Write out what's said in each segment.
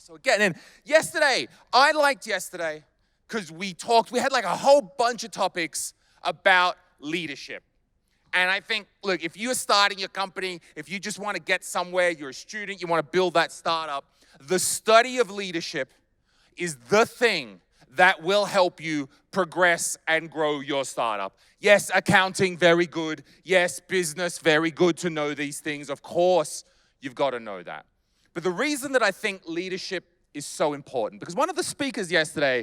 So getting in. Yesterday, I liked yesterday because we had like a whole bunch of topics about leadership. And I think, look, if you're starting your company, if you just want to get somewhere, you're a student, you want to build that startup, the study of leadership is the thing that will help you progress and grow your startup. Yes, accounting, very good. Yes, business, very good to know these things. Of course, you've got to know that. But the reason that I think leadership is so important, because one of the speakers yesterday,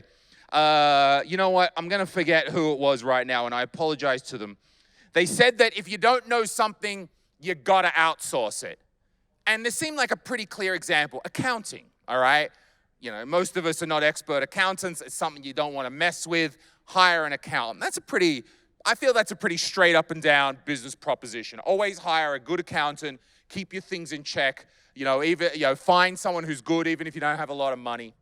you know what, I'm going to forget who it was right now, and I apologize to them. They said that if you don't know something, you got to outsource it. And this seemed like a pretty clear example. Accounting, all right? You know, most of us are not expert accountants. It's something you don't want to mess with. Hire an accountant. I feel that's a pretty straight up and down business proposition. Always hire a good accountant. Keep your things in check. Find someone who's good even if you don't have a lot of money.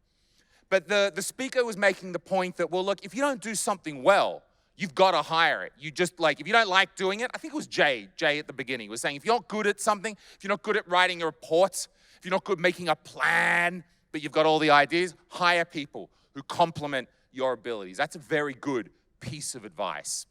But the speaker was making the point that, well, look, if you don't do something well, you've got to hire it. If you don't like doing it, I think it was Jay at the beginning was saying, if you're not good at something, if you're not good at writing a report, if you're not good at making a plan, but you've got all the ideas, hire people who complement your abilities. That's a very good piece of advice.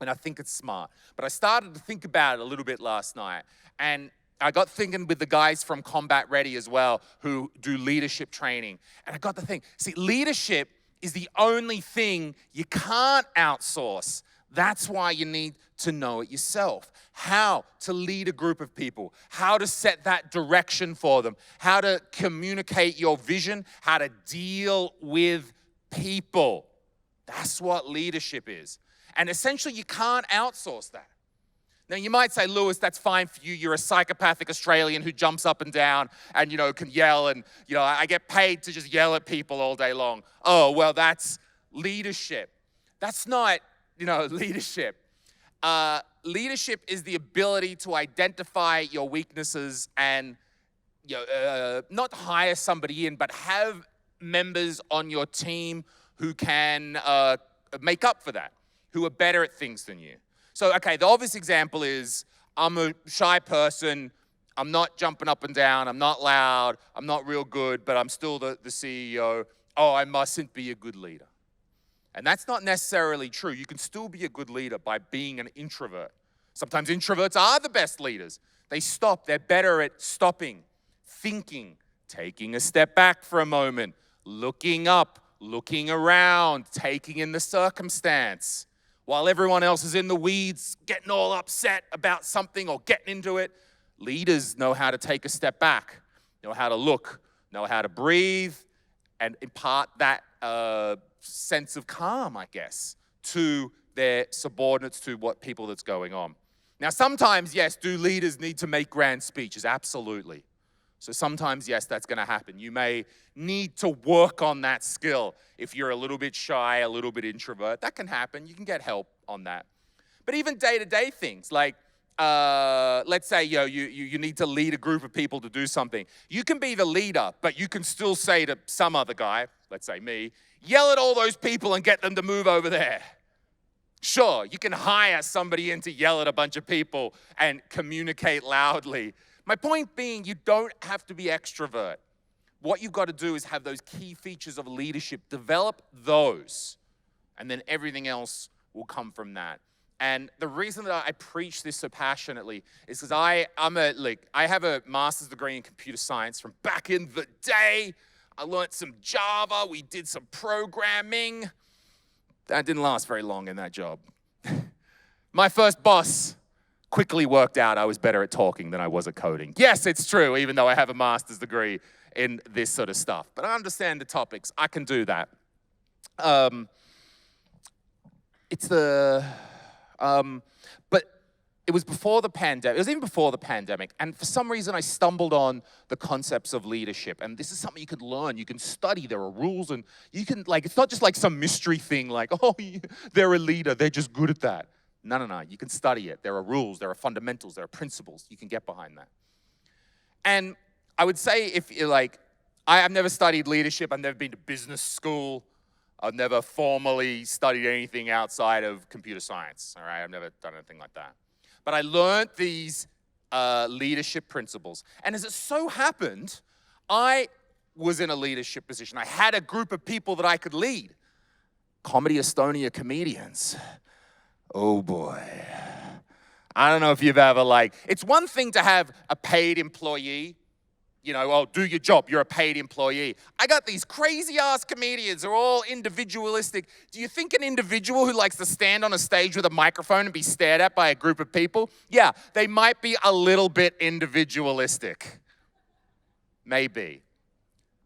And I think it's smart. But I started to think about it a little bit last night. And I got thinking with the guys from Combat Ready as well, who do leadership training. And I got to think, see, leadership is the only thing you can't outsource. That's why you need to know it yourself. How to lead a group of people, how to set that direction for them, how to communicate your vision, how to deal with people. That's what leadership is. And essentially, you can't outsource that. Now, you might say, Louis, that's fine for you. You're a psychopathic Australian who jumps up and down and, can yell. And, I get paid to just yell at people all day long. Oh, well, that's leadership. That's not, leadership. Leadership is the ability to identify your weaknesses and, not hire somebody in, but have members on your team who can make up for that, who are better at things than you. So, okay, the obvious example is I'm a shy person. I'm not jumping up and down. I'm not loud. I'm not real good, but I'm still the CEO. Oh, I mustn't be a good leader. And that's not necessarily true. You can still be a good leader by being an introvert. Sometimes introverts are the best leaders. They stop. They're better at stopping, thinking, taking a step back for a moment, looking up, looking around, taking in the circumstance. While everyone else is in the weeds, getting all upset about something or getting into it, leaders know how to take a step back, know how to look, know how to breathe, and impart that sense of calm, I guess, to their subordinates, to what people that's going on. Now, sometimes, yes, do leaders need to make grand speeches? Absolutely. So sometimes, yes, that's going to happen. You may need to work on that skill. If you're a little bit shy, a little bit introvert, that can happen. You can get help on that. But even day-to-day things, like let's say you need to lead a group of people to do something. You can be the leader, but you can still say to some other guy, let's say me, yell at all those people and get them to move over there. Sure, you can hire somebody in to yell at a bunch of people and communicate loudly. My point being, you don't have to be extrovert. What you've got to do is have those key features of leadership, develop those, and then everything else will come from that. And the reason that I preach this so passionately is because I have a master's degree in computer science from back in the day. I learned some Java, we did some programming. That didn't last very long in that job. My first boss quickly worked out I was better at talking than I was at coding. Yes, it's true, even though I have a master's degree in this sort of stuff. But I understand the topics. I can do that. But it was before the pandemic. It was even before the pandemic. And for some reason, I stumbled on the concepts of leadership. And this is something you can learn. You can study. There are rules. And you can, it's not just like some mystery thing like, oh, they're a leader. They're just good at that. No. You can study it. There are rules. There are fundamentals. There are principles. You can get behind that. And I would say if you're I've never studied leadership. I've never been to business school. I've never formally studied anything outside of computer science. All right, I've never done anything like that. But I learned these leadership principles. And as it so happened, I was in a leadership position. I had a group of people that I could lead. Comedy Estonia comedians. Oh boy. I don't know if you've ever it's one thing to have a paid employee, oh, do your job, you're a paid employee. I got these crazy ass comedians, they're all individualistic. Do you think an individual who likes to stand on a stage with a microphone and be stared at by a group of people? Yeah, they might be a little bit individualistic. Maybe.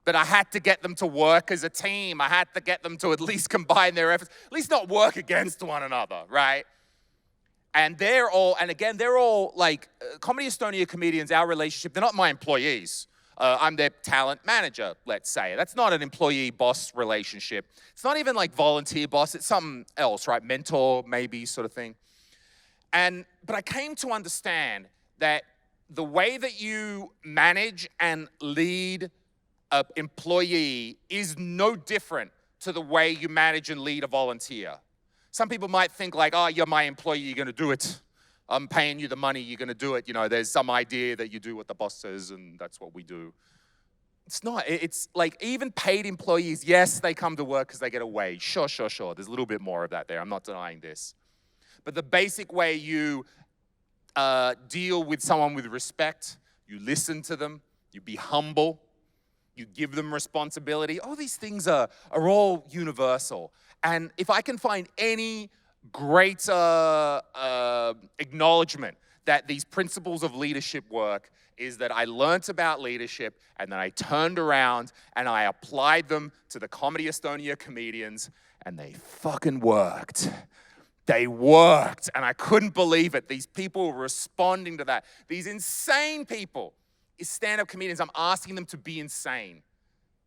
But I had to get them to work as a team. I had to get them to at least combine their efforts, at least not work against one another, right? And they're all like Comedy Estonia comedians, our relationship, they're not my employees. I'm their talent manager, let's say. That's not an employee-boss relationship. It's not even like volunteer-boss. It's something else, right? Mentor, maybe, sort of thing. But I came to understand that the way that you manage and lead an employee is no different to the way you manage and lead a volunteer. Some people might think oh, you're my employee, you're gonna do it. I'm paying you the money, you're gonna do it. There's some idea that you do what the boss says and that's what we do. It's not, it's like even paid employees, yes, they come to work because they get a wage. Sure. There's a little bit more of that there, I'm not denying this. But the basic way you deal with someone with respect, you listen to them, you be humble, you give them responsibility. All these things are all universal. And if I can find any greater acknowledgement that these principles of leadership work is that I learned about leadership and then I turned around and I applied them to the Comedy Estonia comedians and they fucking worked. They worked and I couldn't believe it. These people were responding to that. These insane people. Stand-up comedians, I'm asking them to be insane.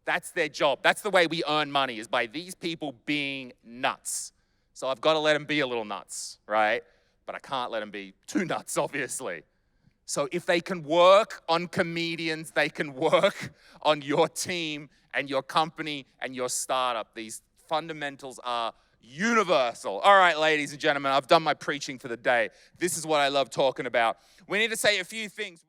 That's their job. That's the way we earn money, is by these people being nuts. So I've got to let them be a little nuts, right? But I can't let them be too nuts, obviously. So if they can work on comedians, they can work on your team and your company and your startup. These fundamentals are universal. All right, ladies and gentlemen, I've done my preaching for the day. This is what I love talking about. We need to say a few things.